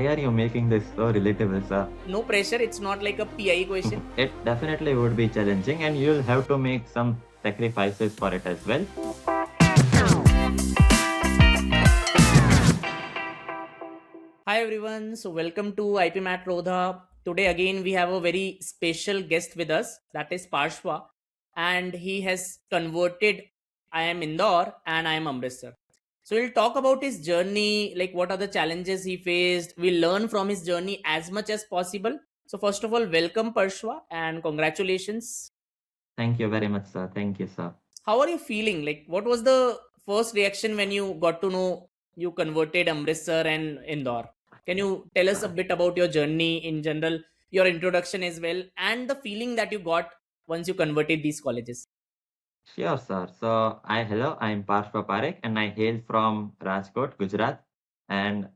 why are you making this so relatable, sir? No pressure. It's not like a PI question. It definitely would be challenging, and you'll have to make some sacrifices for it as well. Hi everyone. So welcome to IPMAT Rodha. Today again we have a very special guest with us. That is Parshva, and he has converted IIM Indore and IIM Amritsar. So we'll talk about his journey, like what are the challenges he faced. We'll learn from his journey as much as possible. So first of all, welcome Parshva and congratulations. Thank you very much, sir. Thank you, sir. How are you feeling? Like what was the first reaction when you got to know you converted Amritsar and Indore? Can you tell us a bit about your journey in general, your introduction as well, and the feeling that you got once you converted these colleges? Sure, sir. So, I'm Parshva Parekh, and I hail from Rajkot, Gujarat. And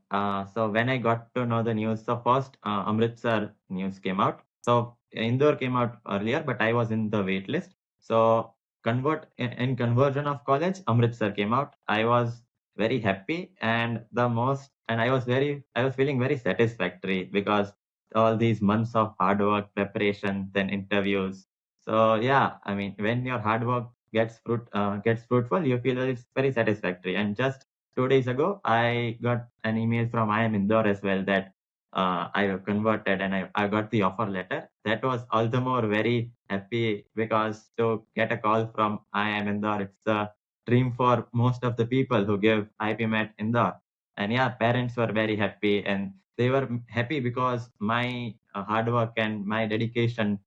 so, when I got to know the news, so first Amritsar news came out. So, Indore came out earlier, but I was in the wait list. So, in conversion of college, Amritsar came out. I was very happy, and I was feeling very satisfactory because all these months of hard work, preparation, then interviews. So yeah, I mean, when your hard work gets fruitful, you feel that it's very satisfactory. And just 2 days ago, I got an email from IIM Indore as well that I have converted and I got the offer letter. That was all the more very happy because to get a call from IIM Indore, it's a dream for most of the people who give IPMAT Indore. And yeah, parents were very happy and they were happy because my hard work and my dedication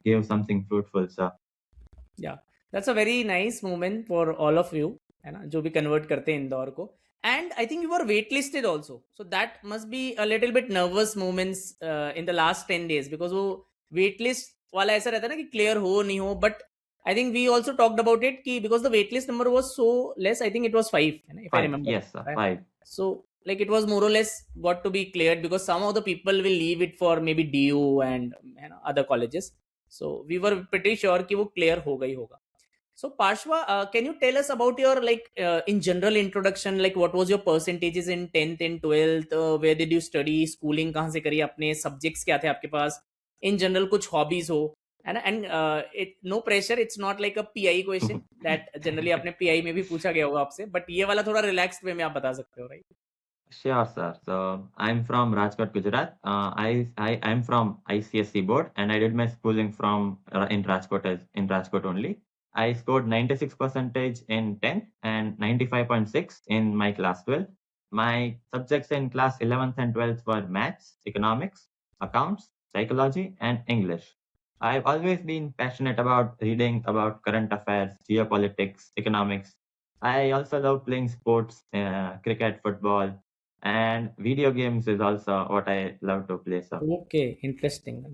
gave something fruitful. So Yeah, that's a very nice moment for all of you, है ना, जो भी convert करते हैं इंदौर को. And I think you were waitlisted also. So that must be a little bit nervous moments in the last 10 days because वो waitlist वाला ऐसा रहता है ना कि clear हो नहीं हो. But I think we also talked about it कि because the waitlist number was so less, I think it was 5, है ना, if I five, remember. yes, sir, Right? 5. So like it was more or less got to be cleared because some of the people will leave it for maybe DU and other colleges. So we were pretty sure कि वो clear होगा ही होगा. So Parshva, can you tell us about your like in general introduction, like what was your percentages in 10th and 12th? Where did you study? Schooling कहाँ से करी आपने? Subjects क्या थे आपके पास? In general कुछ hobbies हो, है ना? And it no pressure. It's not like a PI question that generally आपने PI में भी पूछा गया होगा आपसे. But ये वाला थोड़ा relaxed way में आप बता सकते हो, right? Sure, sir. So I'm from Rajkot, Gujarat. I'm from ICSE board, and I did my schooling from in Rajkot only. I scored 96 percentage in 10th and 95.6 in my class 12. My subjects in class 11th and 12th were maths, economics, accounts, psychology, and English. I've always been passionate about reading about current affairs, geopolitics, economics. I also love playing sports, cricket, football, and video games is also what I love to play. So Okay, interesting.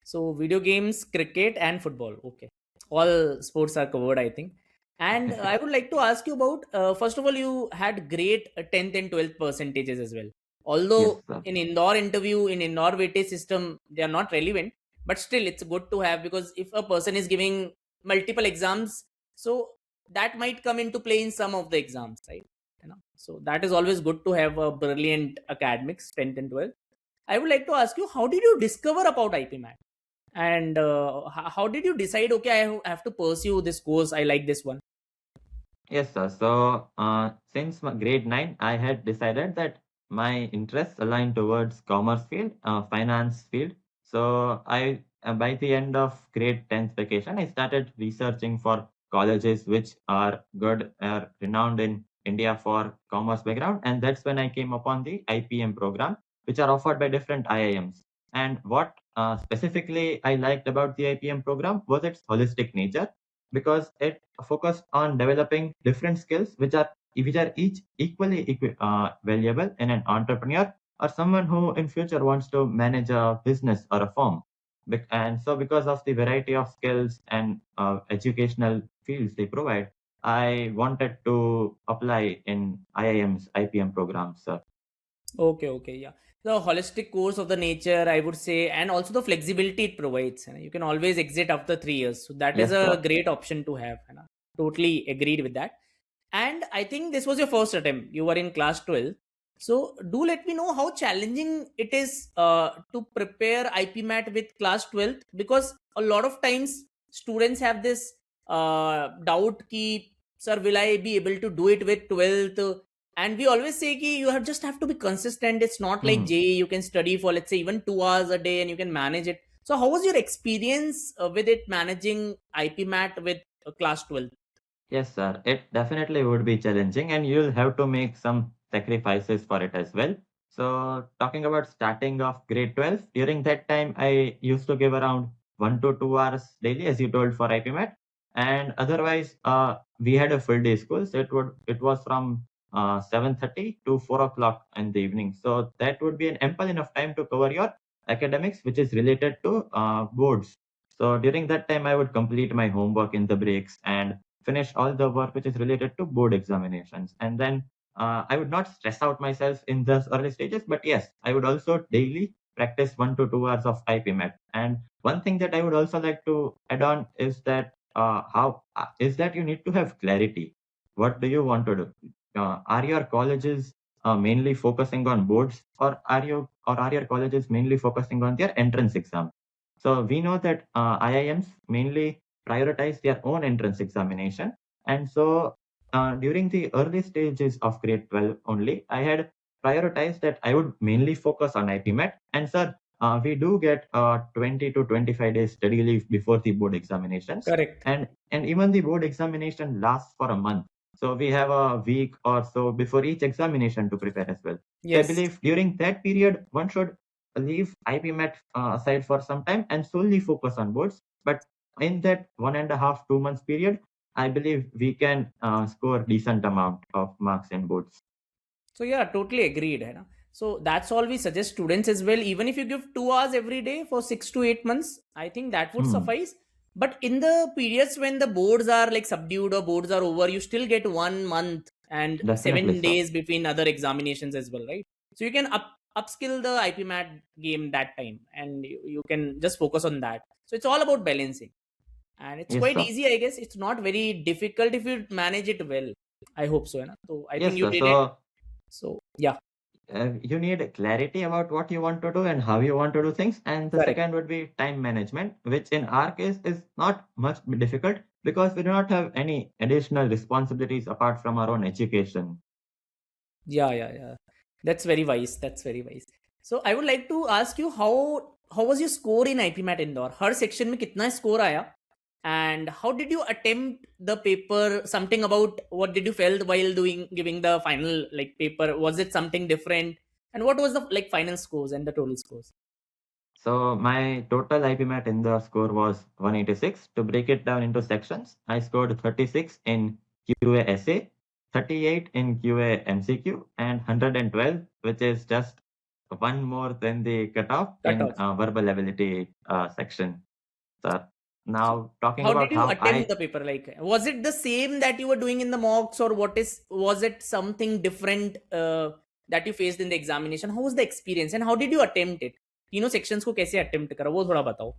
So video games, cricket, and football. Okay, all sports are covered, I think. And I would like to ask you about first of all, you had great 10th and 12th percentages as well. yes, Although sir. in indoor interview, in indoor weightage system, they are not relevant, but still it's good to have because if a person is giving multiple exams, so that might come into play in some of the exams, right? You know, so that is always good to have a brilliant academics 10th and 12th. I would like to ask you, how did you discover about IPMAT? And how did you decide, okay, have to pursue this course? I like this one. Yes, sir. So since grade 9, I had decided that my interests align towards commerce field, finance field. So by the end of grade 10th vacation, I started researching for colleges which are good, are renowned in India for commerce background. And that's when I came upon the IPM program, which are offered by different IIMs. And what specifically I liked about the IPM program was its holistic nature because it focused on developing different skills which are each equally valuable in an entrepreneur or someone who in future wants to manage a business or a firm. And so because of the variety of skills and educational fields they provide, I wanted to apply in IIM's IPM programs. Okay, yeah. The holistic course of the nature, I would say, and also the flexibility it provides. You can always exit after 3 years. So that is Yes, a sir. great option to have. Totally agreed with that. And I think this was your first attempt. You were in class 12. So do let me know how challenging it is to prepare IPMAT with class 12th, because a lot of times students have this doubt ki sir, will I be able to do it with 12th? And we always say ki you have just have to be consistent. It's not like Hmm. JEE, you can study for let's say even 2 hours a day and you can manage it. So how was your experience with it managing IPMAT with class 12th? Yes, sir. It definitely would be challenging, and you'll have to make some sacrifices for it as well. So, talking about starting off grade 12, during that time, I used to give around 1 to 2 hours daily, as you told, for IPMAT. And otherwise, we had a full day school, so it was from 7:30 to 4 o'clock in the evening. So that would be an ample enough time to cover your academics, which is related to boards. So during that time, I would complete my homework in the breaks and finish all the work which is related to board examinations. And then I would not stress out myself in those early stages, but yes, I would also daily practice 1 to 2 hours of IPMAT. And one thing that I would also like to add on is that how is that you need to have clarity. What do you want to do? Are your colleges mainly focusing on boards, or are your colleges mainly focusing on their entrance exam? So we know that IIMs mainly prioritize their own entrance examination. And so during the early stages of grade 12 only, I had prioritized that I would mainly focus on IPMAT. And sir, we do get 20 to 25 days study leave before the board examinations. Correct. And even the board examination lasts for a month. So we have a week or so before each examination to prepare as well. So I Yes. believe during that period, one should leave IPMAT aside for some time and solely focus on boards. But in that 1.5, 2 months period, I believe we can score decent amount of marks in boards. So yeah, totally agreed. है ना? So that's all we suggest students as well. Even if you give 2 hours every day for 6 to 8 months, I think that would Hmm. suffice. But in the periods when the boards are like subdued or boards are over, you still get 1 month and Definitely, seven sir. days between other examinations as well, right? So you can upskill the IPMAT game that time, and you can just focus on that. So it's all about balancing, and it's Yes, quite sir. easy, I guess. It's not very difficult if you manage it well. I hope so. है ना? So I think Yes, you sir. did it. So So yeah. you need clarity about what you want to do and how you want to do things. And the Correct. second would be time management, which in our case is not much difficult because we do not have any additional responsibilities apart from our own education. Yeah, yeah, yeah. That's very wise. That's very wise. So I would like to ask you how was your score in IPMAT Indore? Her section में कितना score आया? And how did you attempt the paper? Something about what did you felt while doing giving the final like paper? Was it something different? And what was the like final scores and the total scores? So my total IPMAT in the score was 186. To break it down into sections, I scored 36 in QA essay, 38 in QA MCQ, and 112, which is just one more than the cutoff Cut in off. verbal ability section. So So now talking how did about you how attempt I the paper? Like, was it the same that you were doing in the mocks, or was it something different that you faced in the examination? How was the experience, and how did you attempt it? तीनों sections को कैसे attempt करा वो थोड़ा बताओ.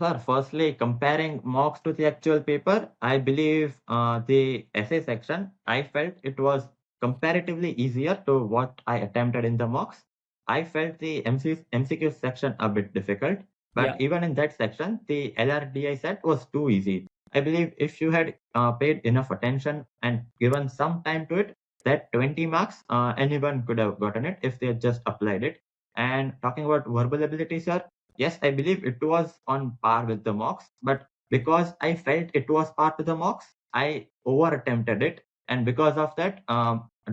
Sir, firstly, comparing mocks to the actual paper, I believe the essay section, I felt it was comparatively easier to what I attempted in the mocks. I felt the MCQ section a bit difficult, Yeah, but even in that section, the LRDI set was too easy. I believe if you had paid enough attention and given some time to it, that 20 marks, anyone could have gotten it if they had just applied it. And talking about verbal ability, sir, yes, I believe it was on par with the mocks, but because I felt it was par with the mocks, I over attempted it. And because of that,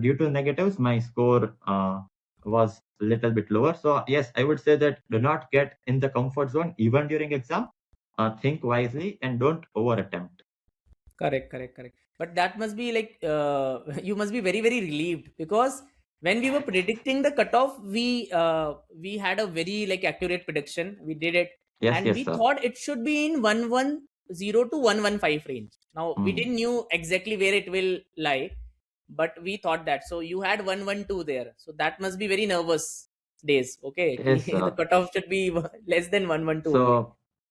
due to negatives, my score was a little bit lower. So, yes, I would say that do not get in the comfort zone even during exam. Think wisely and don't over attempt. correct, correct, correct. But that must be like you must be very very relieved, because when we were predicting the cutoff, we had a very like accurate prediction. We did it, Yes, and yes, we sir. thought it should be in 110 to 115 range. Now we Hmm. didn't knew exactly where it will lie, but we thought that. So you had 112 there. So that must be very nervous days. Okay, Yes, the sir. cutoff should be less than 112 only.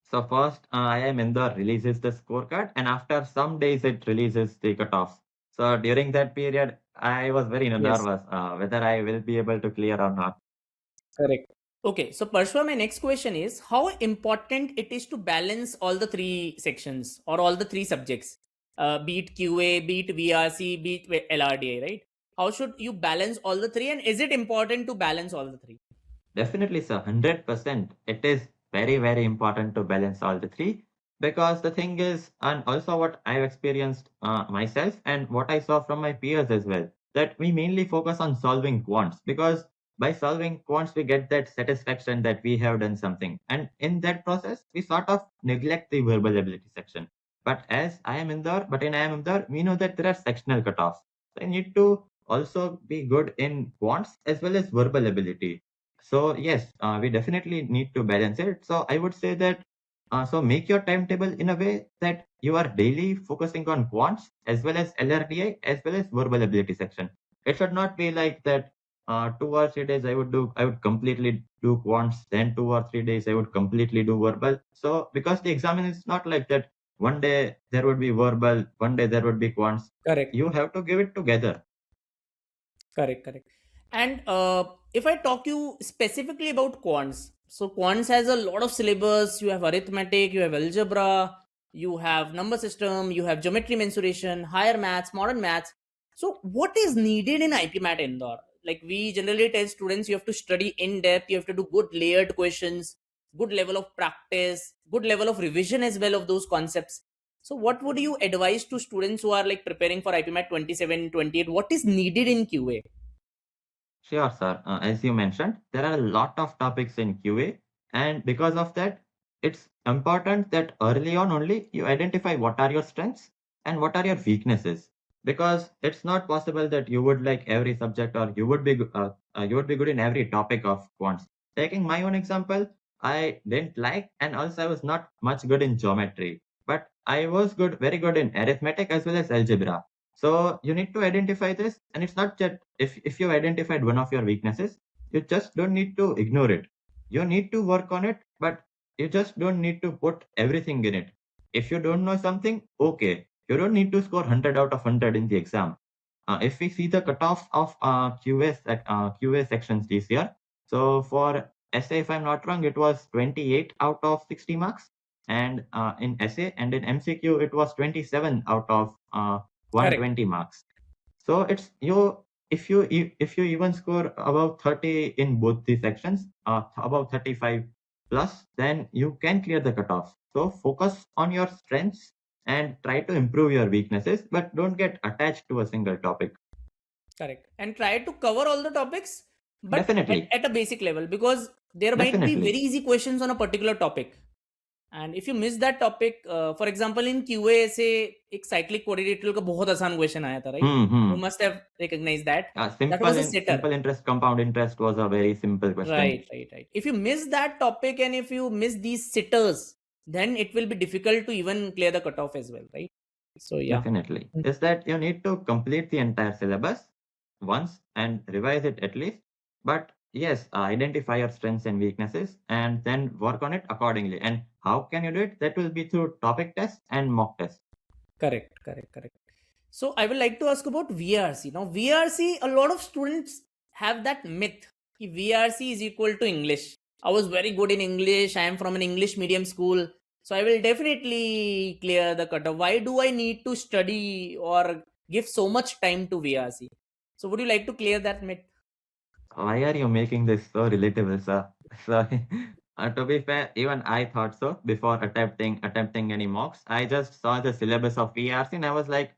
So first, IIM Indore releases the scorecard, and after some days, it releases the cutoffs. So during that period, I was very Yes, nervous whether I will be able to clear or not. correct. Okay, so Parshva, my next question is how important it is to balance all the three sections or all the three subjects, be it QA, be it VRC, be it LRDA, right? How should you balance all the three, and is it important to balance all the three? Definitely, sir, 100%. It is very, very important to balance all the three because the thing is, and also what I've experienced myself and what I saw from my peers as well, that we mainly focus on solving quants because by solving quants, we get that satisfaction that we have done something. And in that process, we sort of neglect the verbal ability section. But as I am Indore, but in I am Indore, we know that there are sectional cutoffs. So I need to also be good in quants as well as verbal ability. So yes, we definitely need to balance it. So I would say that so make your timetable in a way that you are daily focusing on quants as well as LRDI as well as verbal ability section. It should not be like that. 2 or 3 days I would completely do quants. Then 2 or 3 days I would completely do verbal. So because the exam is not like that. One day there would be verbal, one day there would be quants. Correct. You have to give it together. Correct, correct. And if I talk you specifically about quants, so quants has a lot of syllabus. You have arithmetic, you have algebra, you have number system, you have geometry mensuration, higher maths, modern maths. So what is needed in IPMAT Indore? Like we generally tell students, you have to study in depth, you have to do good layered questions, good level of practice, good level of revision as well of those concepts. So what would you advise to students who are like preparing for IPMAT 27, 28? What is needed in QA? Sure, sir. As you mentioned, there are a lot of topics in QA, and because of that, it's important that early on only you identify what are your strengths and what are your weaknesses. Because it's not possible that you would like every subject or you would be good in every topic of quants. Taking my own example, I didn't like, and also I was not much good in geometry, but I was good, very good in arithmetic as well as algebra. So you need to identify this, and it's not just if you identified one of your weaknesses, you just don't need to ignore it. You need to work on it, but you just don't need to put everything in it. If you don't know something, okay, you don't need to score 100 out of 100 in the exam. If we see the cutoff of QA sections this year, so for essay, if I'm not wrong, it was 28 out of 60 marks, and in essay and in MCQ, it was 27 out of Correct. 120 marks. So it's you if you even score above 30 in both the sections, above 35 plus, then you can clear the cutoff. So focus on your strengths and try to improve your weaknesses, but don't get attached to a single topic. Correct. And try to cover all the topics, but Definitely, at a basic level, because there might be very definitely. easy questions on a particular topic. And if you miss that topic, for example, in QA से एक cyclic quadrilateral का बहुत आसान question आया था, right? You Hmm. must have recognized that. That Simple was a in sitter. simple interest, compound interest was a very simple question. Right, right, right. If you miss that topic and if you miss these sitters, then it will be difficult to even clear the cutoff as well, right? So yeah. Definitely. Is that you need to complete the entire syllabus once and revise it at least. But yes, identify your strengths and weaknesses and then work on it accordingly. And how can you do it? That will be through topic tests and mock tests. Correct, correct, correct. So I would like to ask about VRC. Now, VRC, a lot of students have that myth that VRC is equal to English. I was very good in English. I am from an English medium school. So I will definitely clear the cutoff. Why do I need to study or give so much time to VRC? So would you like to clear that myth? Why are you making this so relatable, sir? Sorry. To be fair, even I thought so before attempting any mocks. I just saw the syllabus of VRC and I was like,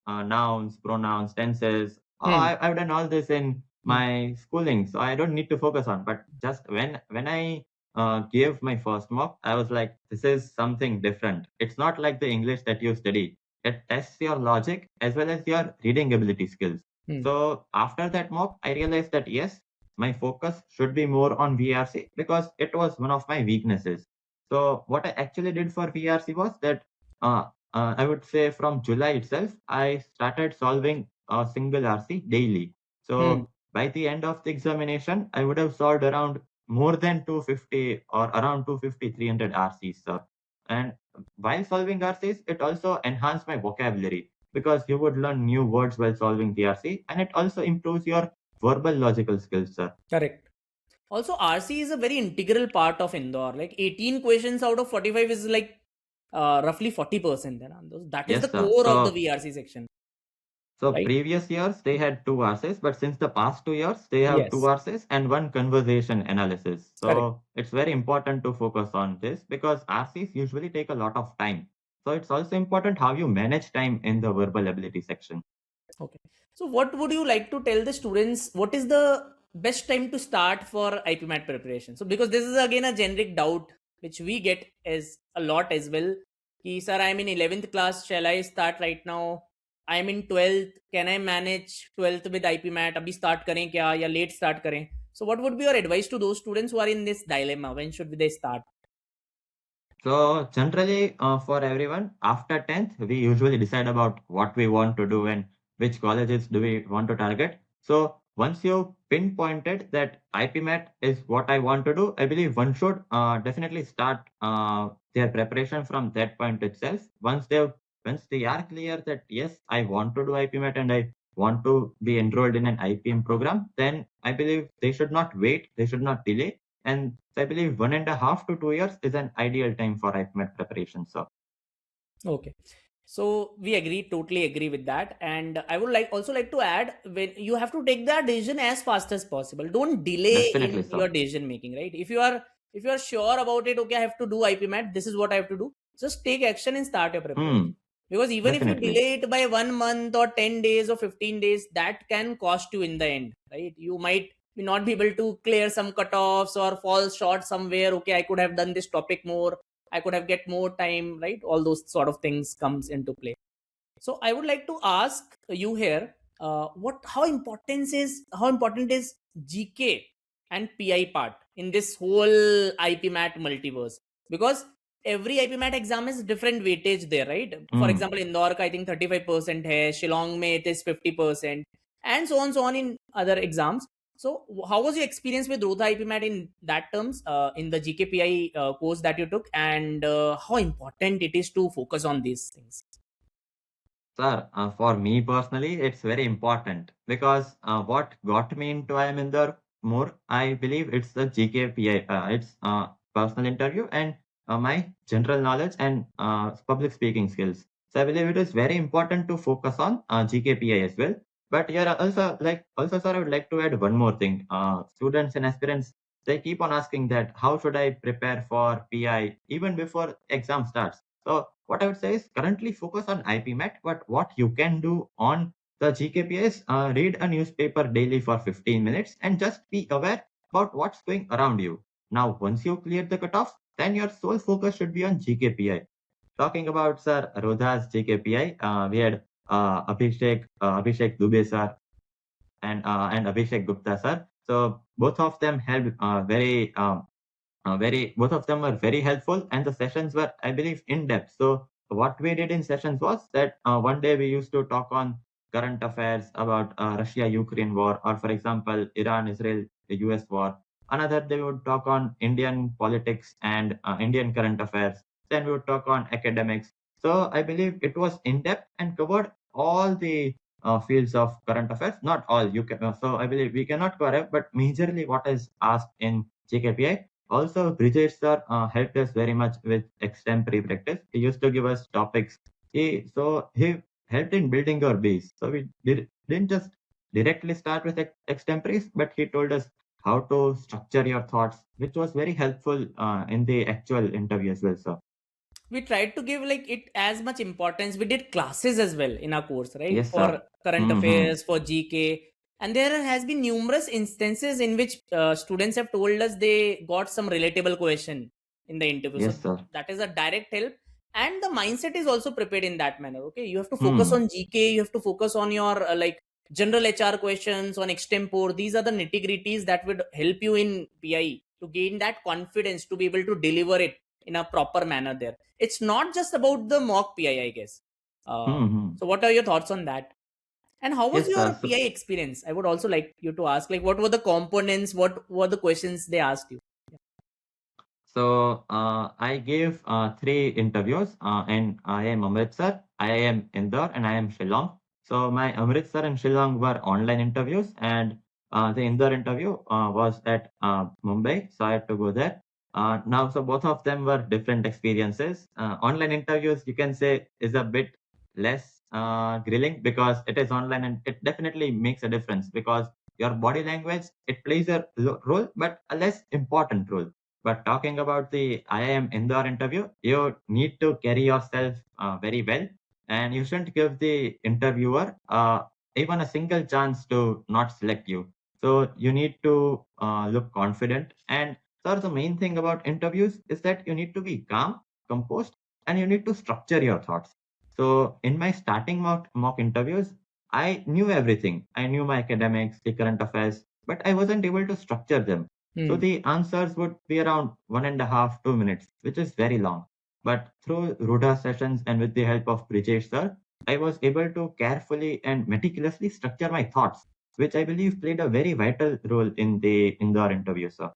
nouns, pronouns, tenses. Oh, Hmm. I've done all this in Hmm. my schooling, so I don't need to focus on. But just when I gave my first mock, I was like, this is something different. It's not like the English that you study. It tests your logic as well as your reading ability skills. Hmm. So after that mock, I realized that yes, my focus should be more on VRC because it was one of my weaknesses. So what I actually did for VRC was that I would say from July itself, I started solving a single RC daily. Hmm. So by the end of the examination, I would have solved around more than 250 or around 250, 300 RCs. And while solving RCs, it also enhanced my vocabulary because you would learn new words while solving VRC, and it also improves your verbal logical skills, sir. Correct. Also, RC is a very integral part of Indore. Like 18 questions out of 45 is like roughly 40%. That is the Yes, sir. core of the VRC section, So right? previous years they had two RCs, but since the past 2 years they have two Yes, RCs and one conversation analysis. correct. So it's very important to focus on this because RCs usually take a lot of time. So it's also important how you manage time in the verbal ability section. Okay. So, what would you like to tell the students? What is the best time to start for IPMAT preparation? So, because this is again a generic doubt which we get as a lot as well. Ki, sir, I'm in 11th class. Shall I start right now? I'm in 12th. Can I manage 12th with IPMAT? Abhi start करें क्या या late start करें? So, what would be your advice to those students who are in this dilemma? When should they start? So generally, for everyone, after 10th, we usually decide about what we want to do and which colleges do we want to target. So once you pinpointed that IPMAT is what I want to do, I believe one should definitely start their preparation from that point itself. Once they are clear that yes, I want to do IPMAT and I want to be enrolled in an IPM program, then I believe they should not wait, they should not delay, and I believe 1.5 to 2 years is an ideal time for IPMAT preparation. So Okay. So we agree, totally agree with that. And I would also like to add, when you have to take that decision as fast as possible. Don't delay definitely in your so. decision making, right? If you are sure about it, okay, I have to do IPMAT, this is what I have to do. Just take action and start your preparation. Hmm. Because even if you Definitely. delay it by 1 month or 10 days or 15 days, that can cost you in the end, right? You might not be able to clear some cutoffs or fall short somewhere. Okay, I could have done this topic more, I could have get more time, right? All those sort of things comes into play. So I would like to ask you here, what how important is GK and PI part in this whole IPMAT multiverse? Because every IPMAT exam is different weightage there, right? For Hmm. example, Indore ka I think 35% hai, Shillong mein it is 50%, and so on in other exams. So, how was your experience with Rodha IPMAT in that terms, in the GKPI course that you took, and how important it is to focus on these things? Sir, for me personally, it's very important because what got me into IIM Indore more, I believe it's the GKPI, it's personal interview and my general knowledge and public speaking skills. So I believe it is very important to focus on GKPI as well. But here also, sir, I would like to add one more thing. Students and aspirants, they keep on asking that how should I prepare for PI even before exam starts? So what I would say is currently focus on IPMAT, but what you can do on the GKP is read a newspaper daily for 15 minutes and just be aware about what's going around you. Now, once you clear the cutoff, then your sole focus should be on GKPI. Talking about Sir Rodha's GKPI, we had Abhishek Dubey sir and Abhishek Gupta sir. So both of them helped both of them were very helpful and the sessions were, I believe, in depth. So what we did in sessions was that one day we used to talk on current affairs about Russia Ukraine war, or for example Iran Israel US war. Another day we would talk on Indian politics and Indian current affairs. Then we would talk on academics. So I believe it was in depth and covered all the fields of current affairs. Not all, you can, so I believe we cannot cover, but majorly what is asked in GKPI. Also, Brijesh sir helped us very much with extemporary practice. He used to give us topics. He helped in building our base. So didn't just directly start with extemporaries, but he told us how to structure your thoughts, which was very helpful in the actual interview as well. So We tried to give like it as much importance. We did classes as well in our course, right? yes, For sir. current Mm-hmm. affairs, for GK. And there has been numerous instances in which students have told us they got some relatable question in the interview. So Yes, sir. that is a direct help. And the mindset is also prepared in that manner. Okay. You have to focus Hmm. on GK. You have to focus on your like general HR questions, on extempore. These are the nitty gritties that would help you in PI to gain that confidence to be able to deliver it in a proper manner there. It's not just about the mock PI, I guess. Hmm. So, what are your thoughts on that? And how was Yes, your sir. PI experience? I would also like you to ask, like, what were the components? What were the questions they asked you? So I gave three interviews in IIM Amritsar, IIM Indore, and IIM Shillong. So my Amritsar and Shillong were online interviews, and the Indore interview was at Mumbai, so I had to go there. Now, so both of them were different experiences. Online interviews, you can say, is a bit less grilling because it is online, and it definitely makes a difference because your body language, it plays a role, but a less important role. But talking about the IIM Indore interview, you need to carry yourself very well, and you shouldn't give the interviewer even a single chance to not select you. So you need to look confident. And sir, the main thing about interviews is that you need to be calm, composed, and you need to structure your thoughts. So in my starting mock interviews, I knew everything. I knew my academics, the current affairs, but I wasn't able to structure them. So Hmm. the answers would be around 1.5, 2 minutes, which is very long. But through Rodha sessions and with the help of Brijesh sir, I was able to carefully and meticulously structure my thoughts, which I believe played a very vital role in the Indore interview, sir.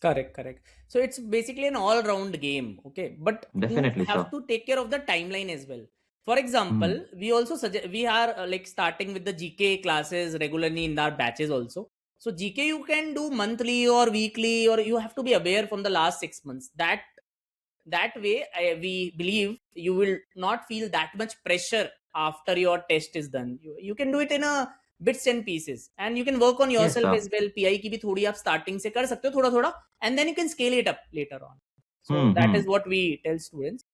Correct, correct. So it's basically an all-round game, okay? But you Definitely, have sir. to take care of the timeline as well. For Hmm. example, we also suggest we are like starting with the GK classes regularly in our batches also. So GK you can do monthly or weekly, or you have to be aware from the last 6 months. That way, we believe you will not feel that much pressure after your test is done. You can do it in a bits and pieces, and you can work on Yes, yourself sir. as well. PI की भी थोड़ी आप starting से कर सकते हो थोड़ा थोड़ा, and then you can scale it up later on. So Hmm. that Hmm. is what we tell students.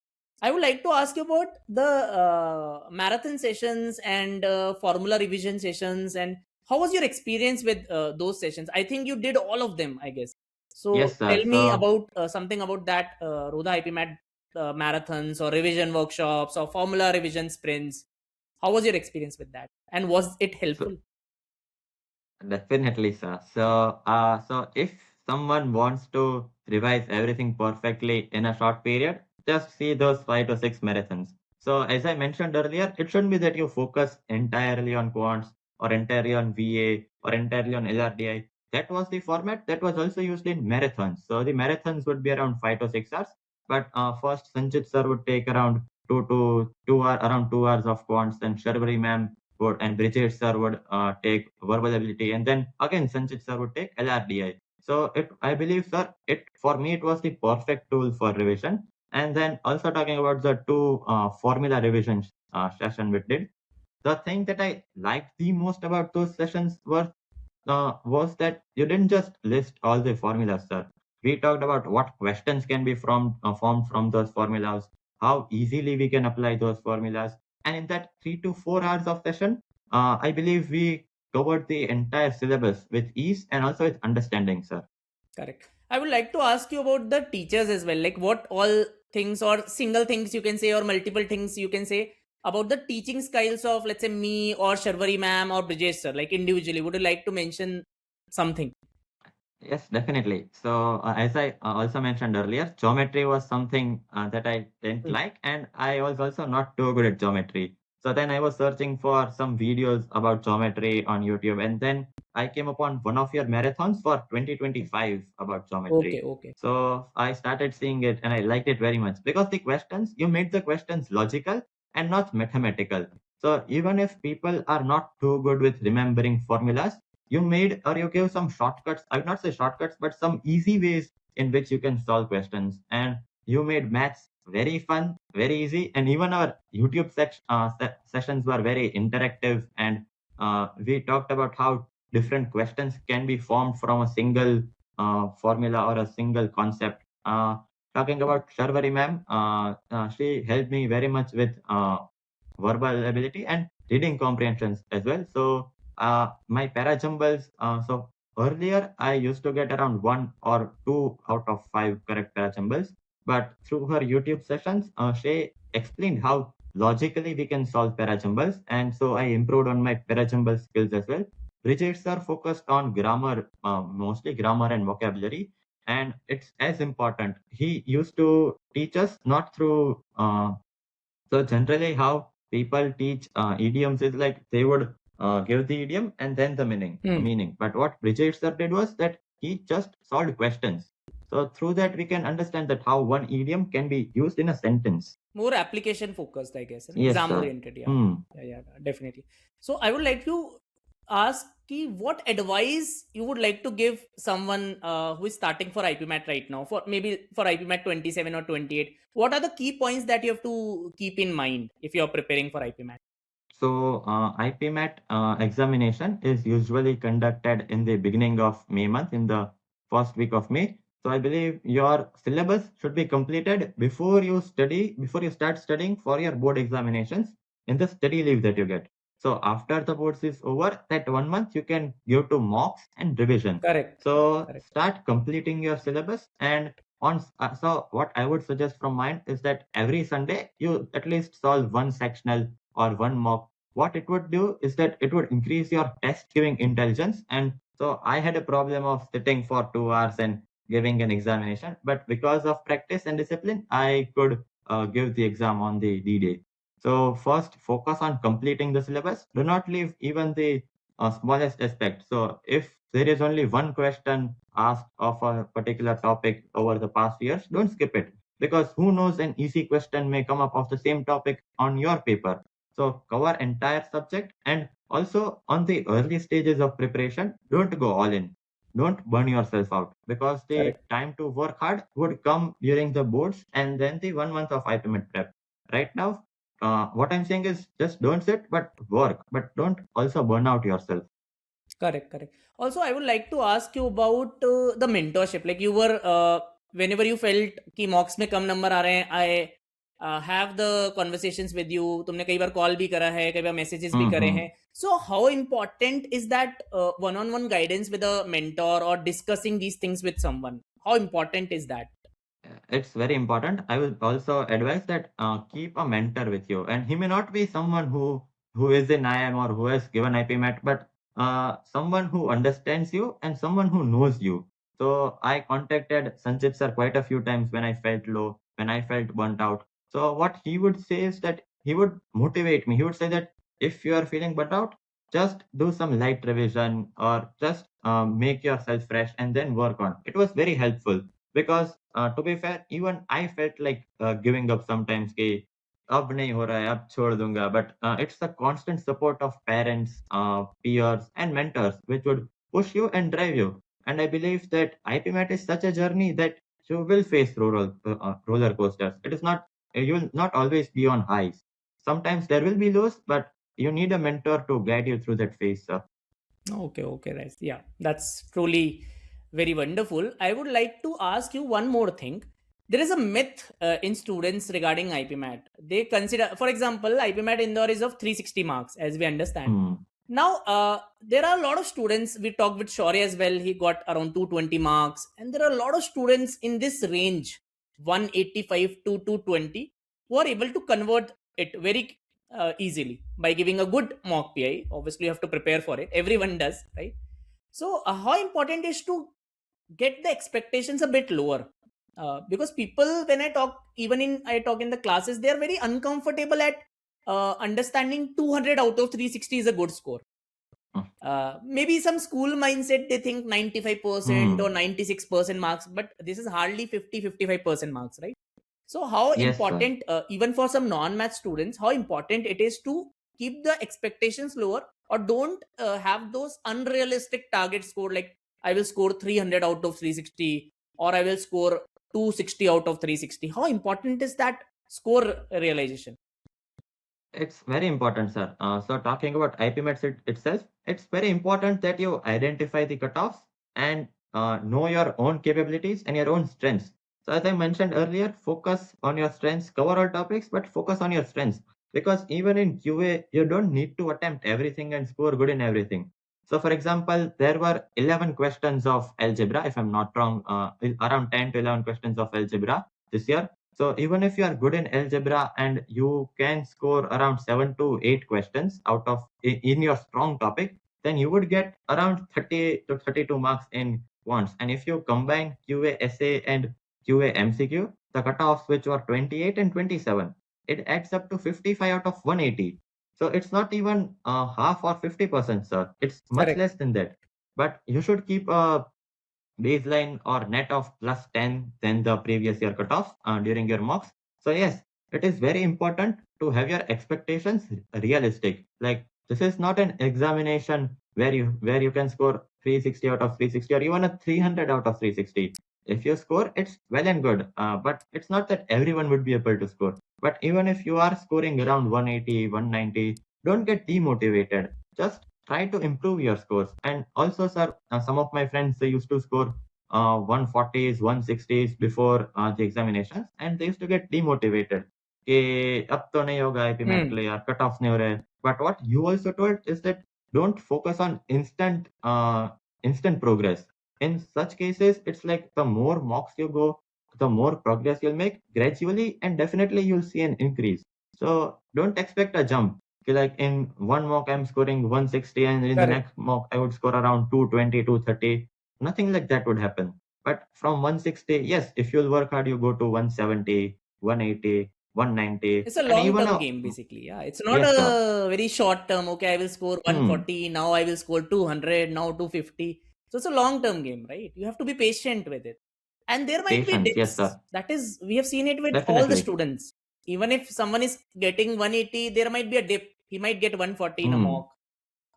I would like to ask you about the marathon sessions and formula revision sessions, and how was your experience with those sessions? I think you did all of them, I guess. So Yes, sir. tell me So about something about that Rodha IPMAT marathons or revision workshops or formula revision sprints. How was your experience with that? And was it so helpful? definitely, sir. So if someone wants to revise everything perfectly in a short period, just see those 5 to 6 marathons. So, as I mentioned earlier, it shouldn't be that you focus entirely on quants or entirely on VA or entirely on LRDI. That was the format that was also used in marathons. So, the marathons would be around 5 to 6 hours. But first, Sanchit sir would take around 2 hours of quants, then Sharvari ma'am would and Brijesh sir would take verbal ability, and then again Sanchit sir would take LRDI. So I believe, sir, it for me it was the perfect tool for revision. And then also talking about the two formula revision session we did, the thing that I liked the most about those sessions was that you didn't just list all the formulas, sir. We talked about what questions can be formed from those formulas, how easily we can apply those formulas. And in that 3 to 4 hours of session, I believe we covered the entire syllabus with ease and also with understanding, sir. Correct. I would like to ask you about the teachers as well. Like what all things or single things you can say or multiple things you can say about the teaching styles of, let's say, me or Sharvari ma'am or Brijesh sir, like individually. Would you like to mention something? Yes, definitely. So, as I also mentioned earlier, geometry was something that I didn't Hmm. like, and I was also not too good at geometry. So then I was searching for some videos about geometry on YouTube, and then I came upon one of your marathons for 2025 about Okay, geometry. okay. So I started seeing it, and I liked it very much because the questions, you made the questions logical and not mathematical. So even if people are not too good with remembering formulas, you made or you gave some shortcuts. I would not say shortcuts, but some easy ways in which you can solve questions. And you made maths very fun, very easy. And even our YouTube sessions were very interactive. And we talked about how different questions can be formed from a single formula or a single concept. Talking about Sharvari ma'am, she helped me very much with verbal ability and reading comprehensions as well. So my parajumbles, so earlier I used to get around 1 or 2 out of 5 correct parajumbles, but through her YouTube sessions, she explained how logically we can solve parajumbles, and so I improved on my parajumble skills as well. Bridget sir focused on grammar, mostly grammar and vocabulary, and it's as important. He used to teach us not through so generally, how people teach idioms is like they would give the idiom and then the meaning. Hmm. Meaning, but what Bridget sir did was that he just solved questions. So through that, we can understand that how one idiom can be used in a sentence. More application focused, I guess, and Yes, exam sir. oriented. Yeah. Hmm. Yeah, definitely. So I would like to ask ki, what advice you would like to give someone who is starting for IPMAT right now, for maybe for IPMAT 27 or 28. What are the key points that you have to keep in mind if you are preparing for IPMAT? So IPMAT examination is usually conducted in the beginning of May month, in the first week of May. So I believe your syllabus should be completed before you start studying for your board examinations in the study leave that you get. So after the boards is over, that 1 month you can give to mocks and revision. Correct. So Correct. start completing your syllabus, and so what I would suggest from mine is that every Sunday you at least solve one sectional or one mock. What it would do is that it would increase your test giving intelligence. And so I had a problem of sitting for 2 hours and giving an examination, but because of practice and discipline, I could give the exam on the D-Day. So first, focus on completing the syllabus. Do not leave even the smallest aspect. So if there is only one question asked of a particular topic over the past years, don't skip it, because who knows, an easy question may come up of the same topic on your paper. So cover entire subject, and also on the early stages of preparation, don't go all in. Don't burn yourself out, because the Correct. time to work hard would come during the boards and then the 1 month of IPMET prep. Right now, what I'm saying is just don't sit, but work, but don't also burn out yourself. Correct, correct. Also, I would like to ask you about the mentorship. Like you were, whenever you felt कि mocks में कम number आ रहे हैं, I have the conversations with you. तुमने कई बार call भी करा है, कई बार messages भी करे Hmm. हैं. So, how important is that one-on-one guidance with a mentor or discussing these things with someone? How important is that? It's very important. I will also advise that keep a mentor with you, and he may not be someone who is in IIM or who has given IPMAT, but someone who understands you and someone who knows you. So I contacted Sanchit sir quite a few times when I felt low, when I felt burnt out. So what he would say is that he would motivate me. He would say that if you are feeling burnt out, just do some light revision or just make yourself fresh and then work on. It was very helpful, because to be fair, even I felt like giving up sometimes कि अब नहीं हो रहा है, अब छोड़ दूंगा. But it's the constant support of parents, peers and mentors which would push you and drive you. And I believe that IPMAT is such a journey that you will face roller coasters. It is not, you will not always be on highs. Sometimes there will be lows, but you need a mentor to guide you through that phase, sir. Okay, okay, right. Yeah, that's truly very wonderful. I would like to ask you one more thing. There is a myth in students regarding IPMAT. They consider, for example, IPMAT Indore is of 360 marks, as we understand. Hmm. Now, there are a lot of students. We talked with Shaurya as well. He got around 220 marks, and there are a lot of students in this range, 185 to 220, who are able to convert it very easily by giving a good mock PI. Obviously, you have to prepare for it. Everyone does, right? So, how important is to get the expectations a bit lower? Because people, when I talk in the classes, they are very uncomfortable at understanding 200 out of 360 is a good score. Maybe some school mindset, they think 95% or Hmm. 96% marks, but this is hardly 50-55% marks, right? So how Yes, sir. important, even for some non-math students, how important it is to keep the expectations lower, or don't have those unrealistic target score, like I will score 300 out of 360, or I will score 260 out of 360. How important is that score realization? It's very important, sir. So talking about IPMATs itself, it's very important that you identify the cutoffs and know your own capabilities and your own strengths. So as I mentioned earlier, focus on your strengths, cover all topics, but focus on your strengths. Because even in QA, you don't need to attempt everything and score good in everything. So for example, there were 11 questions of algebra, if I'm not wrong, around 10 to 11 questions of algebra this year. So even if you are good in algebra and you can score around 7 to 8 questions out of in your strong topic, then you would get around 30 to 32 marks in quants. And if you combine QA essay and QA MCQ, the cutoffs which were 28 and 27, it adds up to 55 out of 180. So it's not even half or 50%, sir. It's much Correct. less than that. But you should keep a baseline or net of plus 10 than the previous year cutoffs during your mocks. So yes, it is very important to have your expectations realistic. Like this is not an examination where you can score 360 out of 360 or even a 300 out of 360. If you score, it's well and good. But it's not that everyone would be able to score. But even if you are scoring around 180, 190, don't get demotivated. Just try to improve your scores. And also, sir, some of my friends, they used to score 140s, 160s before the examinations, and they used to get demotivated. कि अब तो नहीं होगा IPMAT के लिए यार, cut off नहीं हो रहे. But what you also told is that don't focus on instant progress. In such cases, it's like the more mocks you go, the more progress you'll make gradually, and definitely you'll see an increase. So don't expect a jump. Okay, like in one mock, I'm scoring 160, and in the Correct. next mock, I would score around 220, 230. Nothing like that would happen. But from 160, yes, if you'll work hard, you go to 170, 180, 190, It's a and even long-term a game, basically. Yeah, it's not yes, sir. a very short-term. Okay, I will score 140. Now I will score 200. Now 250. So it's a long-term game, right? You have to be patient with it. And there might be Patience, yes, dips. sir. That is, we have seen it with all the Definitely. students. Even if someone is getting 180, there might be a dip. He might get 140 in a Hmm. mock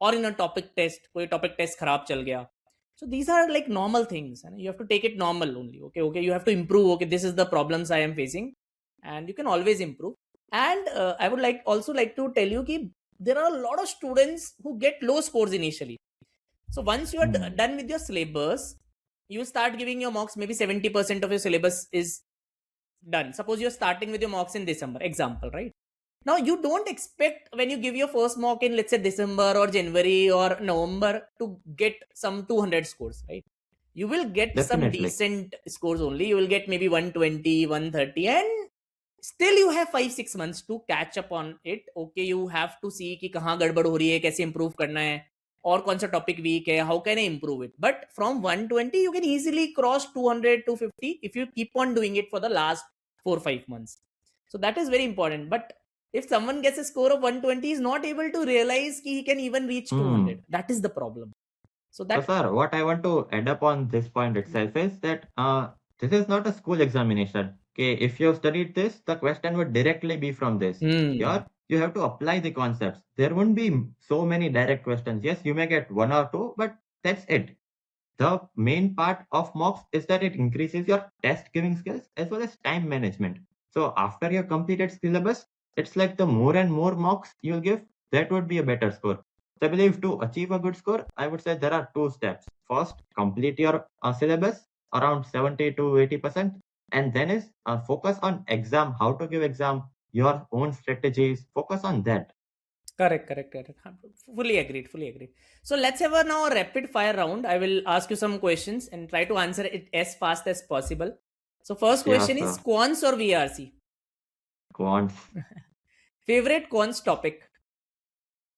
or in a topic test. कोई topic test खराब चल गया. So these are like normal things, and you have to take it normal only. Okay, you have to improve. Okay, this is the problems I am facing, and you can always improve. And I would also like to tell you that there are a lot of students who get low scores initially. So once you are Hmm. done with your syllabus, you start giving your mocks. Maybe 70% of your syllabus is done. Suppose you're starting with your mocks in December, example, right? Now you don't expect when you give your first mock in, let's say, December or January or November, to get some 200 scores, right? You will get some Definitely. decent scores only. You will get maybe 120, 130, and still you have 5-6 months to catch up on it. Okay, you have to see कि कहाँ गड़बड़ हो रही है, कैसे improve करना है, और कौन सा topic weak है, how can I improve it. But from 120 you can easily cross 200, 250 if you keep on doing it for the last 4-5 months. So that is very important. But if someone gets a score of 120, is not able to realize कि he can even reach 200. That is the problem. So So, that sir, what I want to add up on this point itself is that this is not a school examination. Okay, if you have studied this, the question would directly be from this. Here, you have to apply the concepts. There won't be so many direct questions. Yes, you may get one or two, but that's it. The main part of mocks is that it increases your test giving skills as well as time management. So after your completed syllabus, it's like the more and more mocks you'll give, that would be a better score. So I believe to achieve a good score, I would say there are two steps. First, complete your syllabus around 70 to 80%, and then is focus on exam, how to give exam, your own strategies, focus on that. Correct. Fully agreed. So let's have a now rapid fire round. I will ask you some questions and try to answer it as fast as possible. So first Yeah, question is sir. quants or VRC? Quants. Favorite quants topic?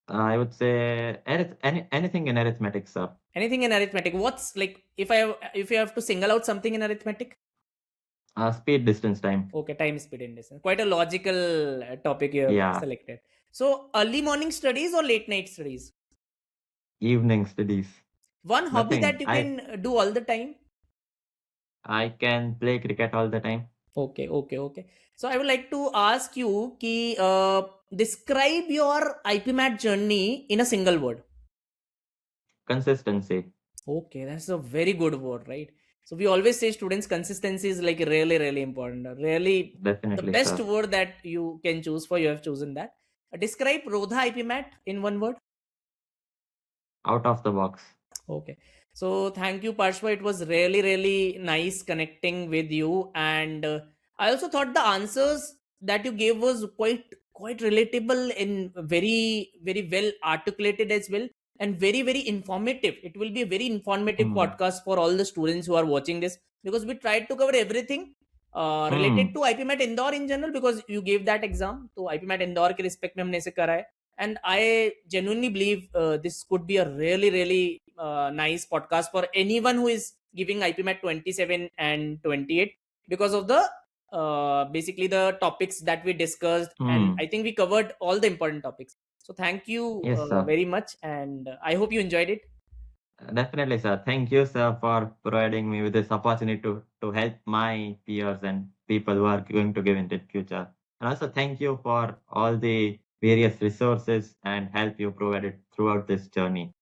I would say anything in arithmetic, sir. Anything in arithmetic? What's like if you have to single out something in arithmetic? Speed, distance, time. Okay, time, speed, and distance. Quite a logical topic you have Yeah, selected. So early morning studies or late night studies? evening studies. One hobby that Nothing. you I can do all the time? I can play cricket all the time. Okay. So I would like to ask you कि describe your IPMAT journey in a single word. Consistency. Okay, that's a very good word, right? So we always say students consistency is like really important. Really, the Definitely, best sir. word that you can choose for, you have chosen that. Describe Rodha IPMAT in one word. Out of the box. Okay. So thank you, Parshva. It was really nice connecting with you. And I also thought the answers that you gave was quite relatable and very well articulated as well, and very informative. It will be a very informative Hmm. podcast for all the students who are watching this, because we tried to cover everything related Hmm. to IPMAT Indore in general, because you gave that exam. So IPMAT Indore के respect में हमने इसे करा है. And I genuinely believe this could be a really nice podcast for anyone who is giving IPMAT 27 and 28, because of the basically the topics that we discussed, and Hmm. I think we covered all the important topics. So thank you Yes, sir. very much, and I hope you enjoyed it. Definitely, sir. Thank you, sir, for providing me with this opportunity to help my peers and people who are going to give in the future. And also thank you for all the various resources and help you provided throughout this journey.